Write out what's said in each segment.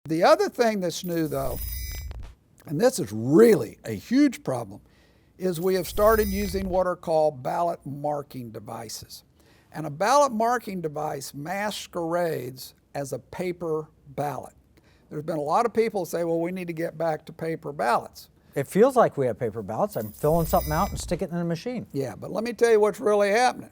The other thing that's new though, and this is really a huge problem, is we have started using what are called ballot marking devices. And a ballot marking device masquerades as a paper ballot. There's been a lot of people say, well, we need to get back to paper ballots. It feels like we have paper ballots. I'm filling something out and stick it in a machine. Yeah, but let me tell you what's really happening.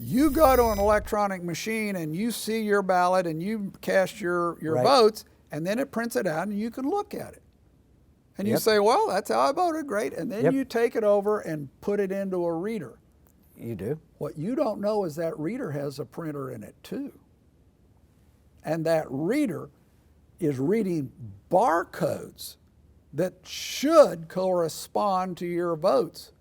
You go to an electronic machine and you see your ballot and you cast your Right. votes, and then it prints it out and you can look at it. And you Yep. say, well, that's how I voted, great. And then Yep. you take it over and put it into a reader. You do? What you don't know is that reader has a printer in it too. And that reader is reading barcodes that should correspond to your votes,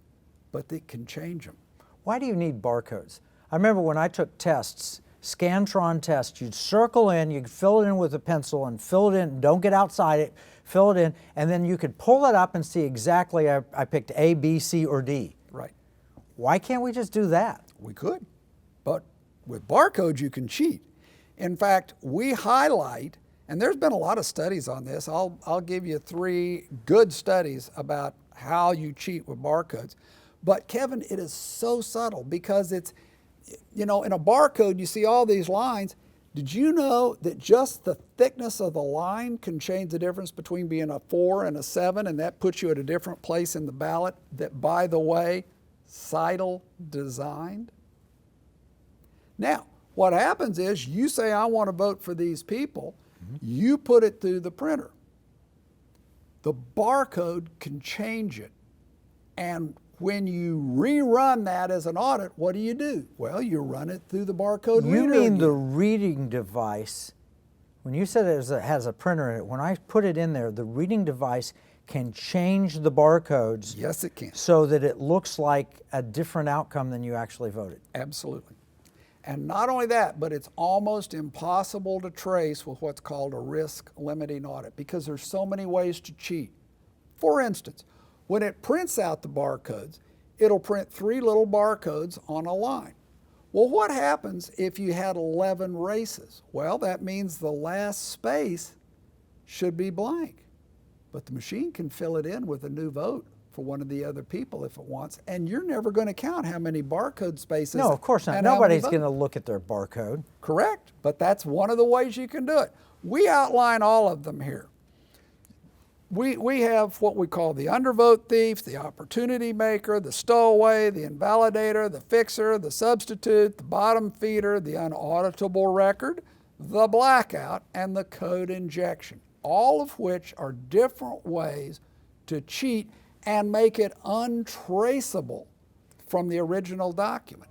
but they can change them. Why do you need barcodes? I remember when I took tests, Scantron tests, you'd circle in, you'd fill it in with a pencil and fill it in, don't get outside it, fill it in, and then you could pull it up and see exactly, I picked A, B, C, or D. Right. Why can't we just do that? We could, but with barcodes you can cheat. In fact, we highlight, and there's been a lot of studies on this. I'll give you 3 good studies about how you cheat with barcodes. But Kevin, it is so subtle because it's, in a barcode you see all these lines. Did you know that just the thickness of the line can change the difference between being a 4 and a 7, and that puts you at a different place in the ballot that, by the way, Seidel designed? Now, what happens is you say, I want to vote for these people. You put it through the printer. The barcode can change it. And when you rerun that as an audit, what do? Well, you run it through the barcode reader. You mean again. the reading device, when you said it has a printer in it, when I put it in there, the reading device can change the barcodes. Yes, it can. So that it looks like a different outcome than you actually voted. Absolutely. And not only that, but it's almost impossible to trace with what's called a risk limiting audit because there's so many ways to cheat. For instance, when it prints out the barcodes, it'll print 3 little barcodes on a line. Well, what happens if you had 11 races? Well, that means the last space should be blank. But the machine can fill it in with a new vote for one of the other people if it wants, and you're never going to count how many barcode spaces. No, of course not. and how many Nobody's votes. going to look at their barcode. Correct, but that's one of the ways you can do it. We outline all of them here. We have what we call the undervote thief, the opportunity maker, the stowaway, the invalidator, the fixer, the substitute, the bottom feeder, the unauditable record, the blackout, and the code injection, all of which are different ways to cheat and make it untraceable from the original document.